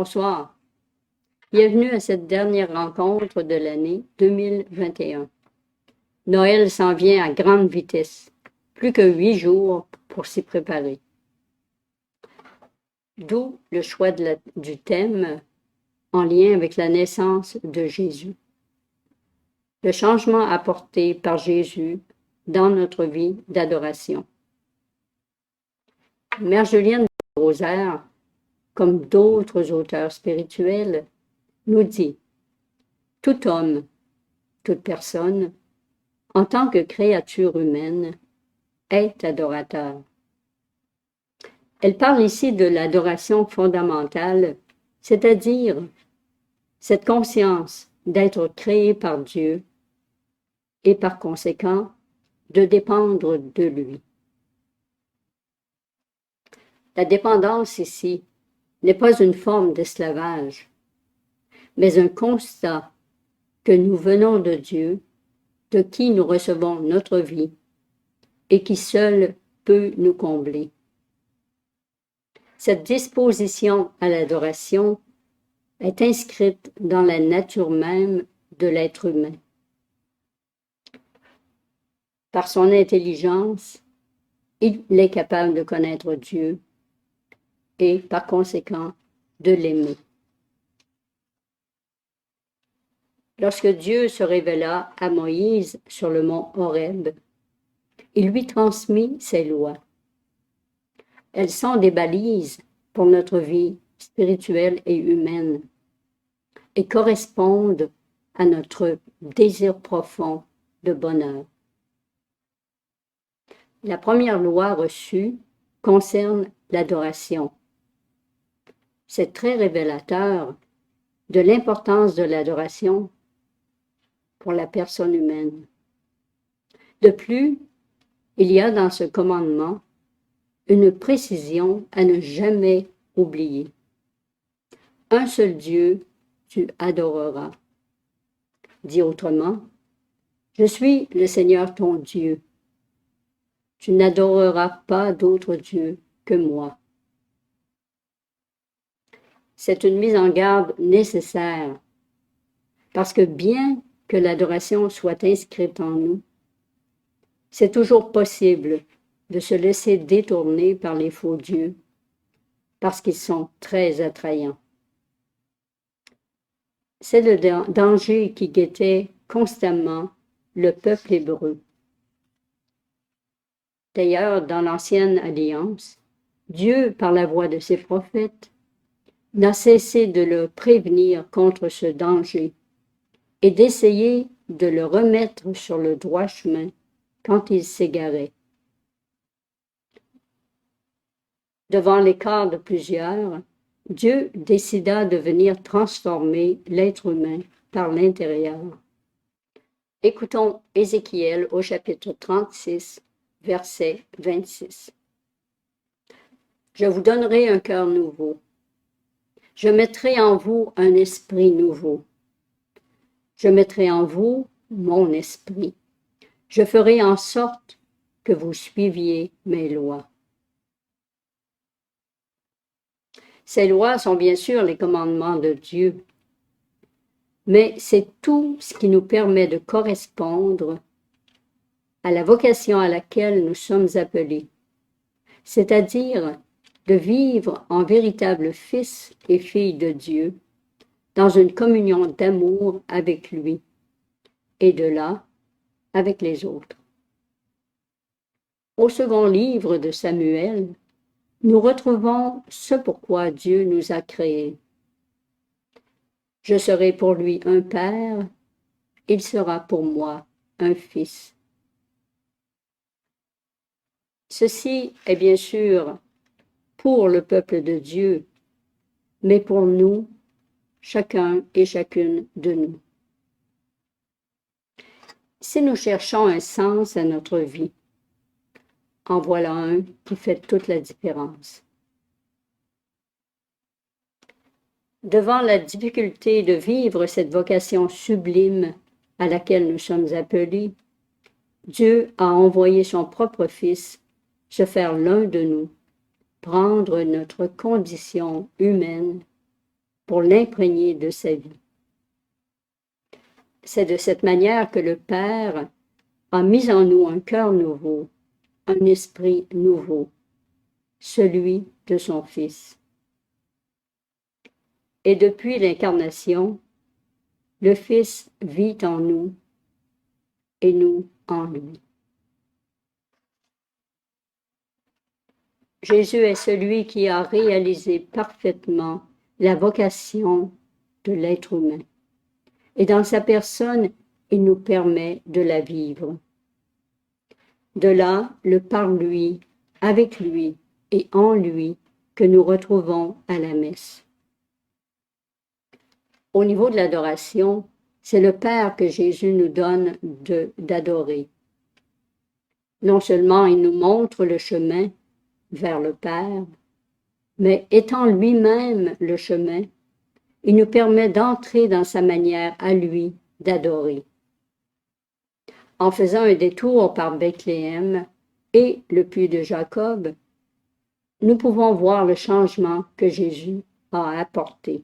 Bonsoir. Bienvenue à cette dernière rencontre de l'année 2021. Noël s'en vient à grande vitesse. Plus que 8 jours pour s'y préparer. D'où le choix du thème en lien avec la naissance de Jésus. Le changement apporté par Jésus dans notre vie d'adoration. Mère Julienne de Rosaire, comme d'autres auteurs spirituels, nous dit « Tout homme, toute personne, en tant que créature humaine, est adorateur. » Elle parle ici de l'adoration fondamentale, c'est-à-dire cette conscience d'être créé par Dieu et par conséquent de dépendre de lui. La dépendance ici n'est pas une forme d'esclavage, mais un constat que nous venons de Dieu, de qui nous recevons notre vie et qui seul peut nous combler. Cette disposition à l'adoration est inscrite dans la nature même de l'être humain. Par son intelligence, il est capable de connaître Dieu et, par conséquent, de l'aimer. Lorsque Dieu se révéla à Moïse sur le mont Horeb, il lui transmit ses lois. Elles sont des balises pour notre vie spirituelle et humaine et correspondent à notre désir profond de bonheur. La première loi reçue concerne l'adoration. C'est très révélateur de l'importance de l'adoration pour la personne humaine. De plus, il y a dans ce commandement une précision à ne jamais oublier. Un seul Dieu tu adoreras. Dit autrement, je suis le Seigneur ton Dieu. Tu n'adoreras pas d'autre Dieu que moi. C'est une mise en garde nécessaire, parce que bien que l'adoration soit inscrite en nous, c'est toujours possible de se laisser détourner par les faux dieux, parce qu'ils sont très attrayants. C'est le danger qui guettait constamment le peuple hébreu. D'ailleurs, dans l'Ancienne Alliance, Dieu, par la voix de ses prophètes, n'a cessé de le prévenir contre ce danger et d'essayer de le remettre sur le droit chemin quand il s'égarait. Devant l'écart de plusieurs, Dieu décida de venir transformer l'être humain par l'intérieur. Écoutons Ézéchiel au chapitre 36, verset 26. Je vous donnerai un cœur nouveau. Je mettrai en vous un esprit nouveau. Je mettrai en vous mon esprit. Je ferai en sorte que vous suiviez mes lois. Ces lois sont bien sûr les commandements de Dieu, mais c'est tout ce qui nous permet de correspondre à la vocation à laquelle nous sommes appelés, c'est-à-dire de vivre en véritables fils et filles de Dieu, dans une communion d'amour avec lui, et de là, avec les autres. Au second livre de Samuel, nous retrouvons ce pourquoi Dieu nous a créés. Je serai pour lui un père, il sera pour moi un fils. Ceci est bien sûr pour le peuple de Dieu, mais pour nous, chacun et chacune de nous. Si nous cherchons un sens à notre vie, en voilà un qui fait toute la différence. Devant la difficulté de vivre cette vocation sublime à laquelle nous sommes appelés, Dieu a envoyé son propre Fils se faire l'un de nous, prendre notre condition humaine pour l'imprégner de sa vie. C'est de cette manière que le Père a mis en nous un cœur nouveau, un esprit nouveau, celui de son Fils. Et depuis l'incarnation, le Fils vit en nous et nous en lui. Jésus est celui qui a réalisé parfaitement la vocation de l'être humain. Et dans sa personne, il nous permet de la vivre. De là, le par lui, avec lui et en lui que nous retrouvons à la messe. Au niveau de l'adoration, c'est le Père que Jésus nous donne d'adorer. Non seulement il nous montre le chemin vers le Père, mais étant lui-même le chemin, il nous permet d'entrer dans sa manière à lui d'adorer. En faisant un détour par Bethléem et le puits de Jacob, nous pouvons voir le changement que Jésus a apporté.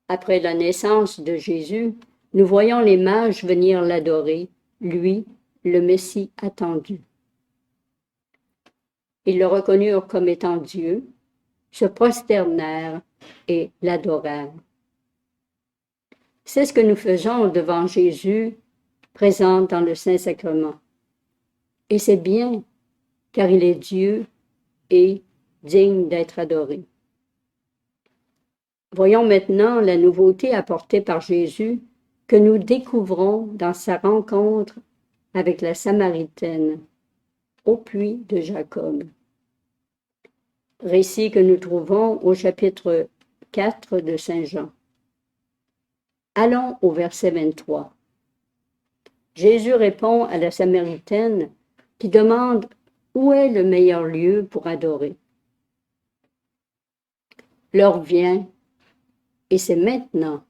Après la naissance de Jésus, nous voyons les mages venir l'adorer, lui, le Messie attendu. Ils le reconnurent comme étant Dieu, se prosternèrent et l'adorèrent. C'est ce que nous faisons devant Jésus, présent dans le Saint-Sacrement. Et c'est bien, car il est Dieu et digne d'être adoré. Voyons maintenant la nouveauté apportée par Jésus que nous découvrons dans sa rencontre avec la Samaritaine au puits de Jacob. Récit que nous trouvons au chapitre 4 de Saint Jean. Allons au verset 23. Jésus répond à la Samaritaine qui demande où est le meilleur lieu pour adorer. L'heure vient, et c'est maintenant,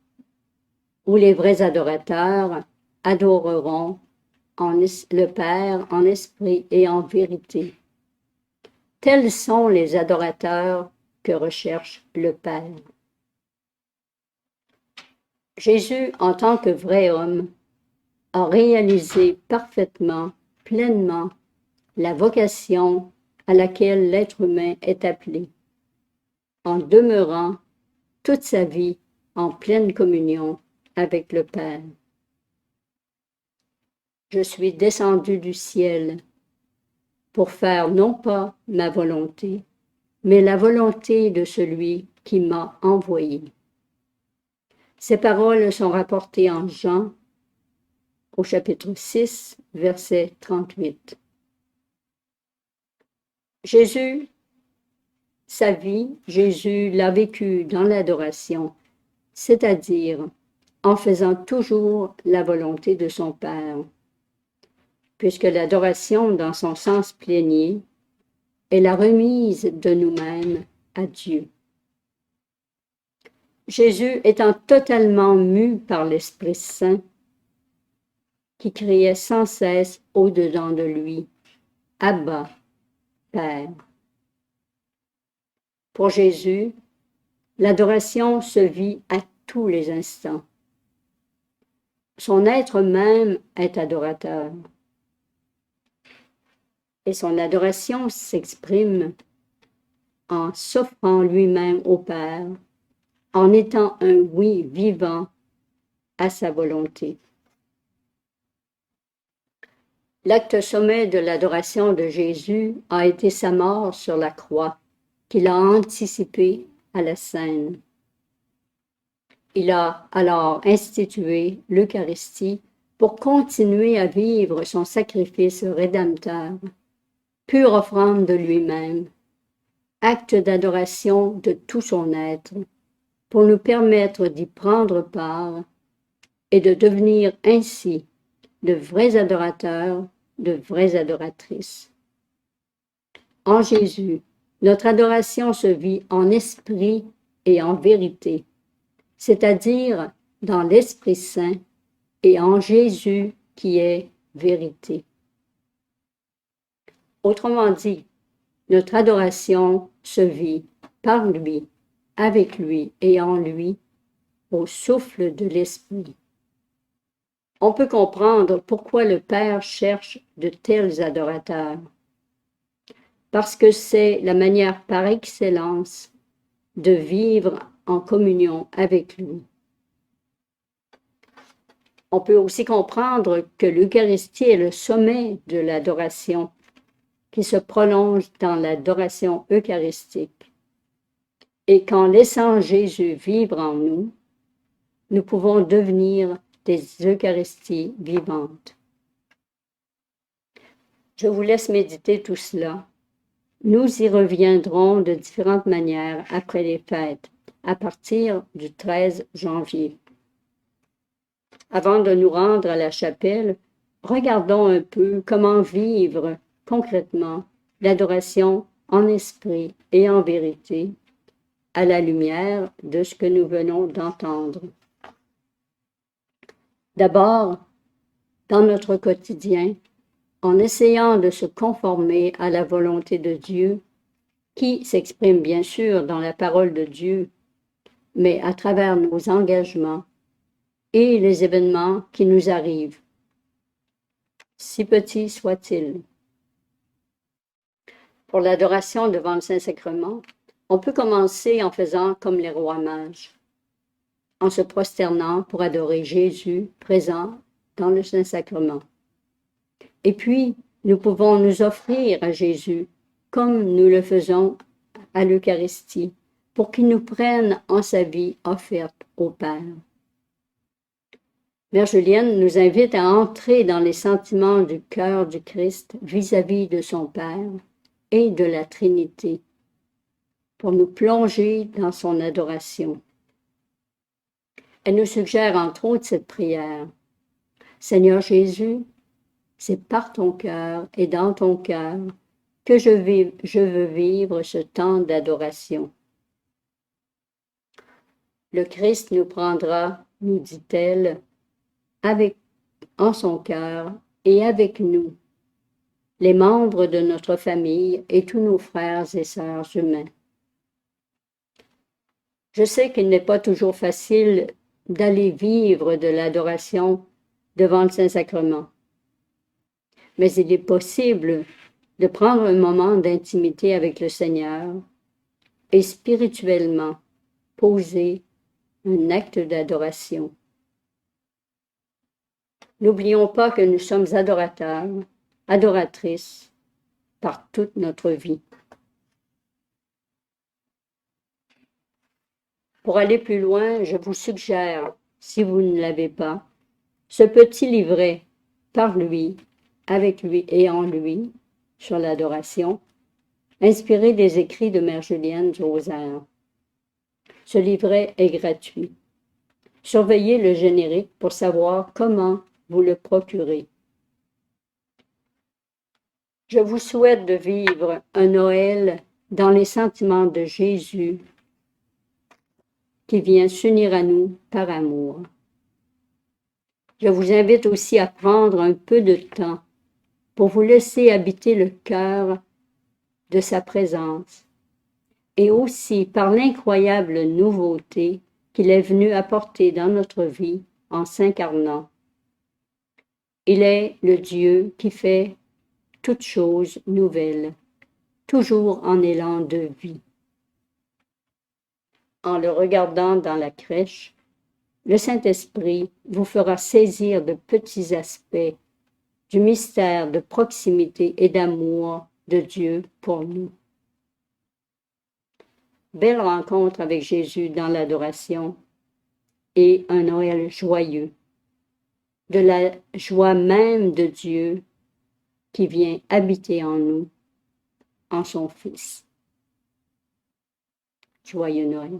où les vrais adorateurs adoreront le Père en esprit et en vérité. Tels sont les adorateurs que recherche le Père. Jésus, en tant que vrai homme, a réalisé parfaitement, pleinement, la vocation à laquelle l'être humain est appelé, en demeurant toute sa vie en pleine communion avec le Père. Je suis descendu du ciel pour faire non pas ma volonté, mais la volonté de celui qui m'a envoyé. Ces paroles sont rapportées en Jean, au chapitre 6, verset 38. Jésus, sa vie, Jésus l'a vécue dans l'adoration, c'est-à-dire en faisant toujours la volonté de son Père, puisque l'adoration, dans son sens plénier, est la remise de nous-mêmes à Dieu. Jésus étant totalement mu par l'Esprit Saint, qui criait sans cesse au-dedans de lui, « Abba, Père ». Pour Jésus, l'adoration se vit à tous les instants. Son être même est adorateur. Et son adoration s'exprime en s'offrant lui-même au Père, en étant un oui vivant à sa volonté. L'acte sommet de l'adoration de Jésus a été sa mort sur la croix, qu'il a anticipée à la scène. Il a alors institué l'Eucharistie pour continuer à vivre son sacrifice rédempteur, pure offrande de lui-même, acte d'adoration de tout son être, pour nous permettre d'y prendre part et de devenir ainsi de vrais adorateurs, de vraies adoratrices. En Jésus, notre adoration se vit en esprit et en vérité, c'est-à-dire dans l'Esprit Saint et en Jésus qui est vérité. Autrement dit, notre adoration se vit par lui, avec lui et en lui, au souffle de l'Esprit. On peut comprendre pourquoi le Père cherche de tels adorateurs. Parce que c'est la manière par excellence de vivre en communion avec lui. On peut aussi comprendre que l'Eucharistie est le sommet de l'adoration qui se prolonge dans l'adoration eucharistique. Et qu'en laissant Jésus vivre en nous, nous pouvons devenir des Eucharisties vivantes. Je vous laisse méditer tout cela. Nous y reviendrons de différentes manières après les fêtes, à partir du 13 janvier. Avant de nous rendre à la chapelle, regardons un peu comment vivre concrètement l'adoration en esprit et en vérité, à la lumière de ce que nous venons d'entendre. D'abord, dans notre quotidien, en essayant de se conformer à la volonté de Dieu, qui s'exprime bien sûr dans la parole de Dieu, mais à travers nos engagements et les événements qui nous arrivent, si petits soient-ils. Pour l'adoration devant le Saint-Sacrement, on peut commencer en faisant comme les rois mages, en se prosternant pour adorer Jésus présent dans le Saint-Sacrement. Et puis, nous pouvons nous offrir à Jésus, comme nous le faisons à l'Eucharistie, pour qu'il nous prenne en sa vie offerte au Père. Mère Julienne nous invite à entrer dans les sentiments du cœur du Christ vis-à-vis de son Père et de la Trinité, pour nous plonger dans son adoration. Elle nous suggère entre autres cette prière. Seigneur Jésus, c'est par ton cœur et dans ton cœur que je veux vivre ce temps d'adoration. Le Christ nous prendra, nous dit-elle, en son cœur et avec nous, les membres de notre famille et tous nos frères et sœurs humains. Je sais qu'il n'est pas toujours facile d'aller vivre de l'adoration devant le Saint-Sacrement, mais il est possible de prendre un moment d'intimité avec le Seigneur et spirituellement poser un acte d'adoration. N'oublions pas que nous sommes adorateurs, adoratrices par toute notre vie. Pour aller plus loin, je vous suggère, si vous ne l'avez pas, ce petit livret par lui, avec lui et en lui, sur l'adoration, inspiré des écrits de Mère Julienne du Rosaire. Ce livret est gratuit. Surveillez le générique pour savoir comment vous le procurer. Je vous souhaite de vivre un Noël dans les sentiments de Jésus qui vient s'unir à nous par amour. Je vous invite aussi à prendre un peu de temps pour vous laisser habiter le cœur de sa présence et aussi par l'incroyable nouveauté qu'il est venu apporter dans notre vie en s'incarnant. Il est le Dieu qui fait toutes choses nouvelles, toujours en élan de vie. En le regardant dans la crèche, le Saint-Esprit vous fera saisir de petits aspects du mystère de proximité et d'amour de Dieu pour nous. Belle rencontre avec Jésus dans l'adoration et un Noël joyeux, de la joie même de Dieu qui vient habiter en nous, en son Fils. Joyeux Noël.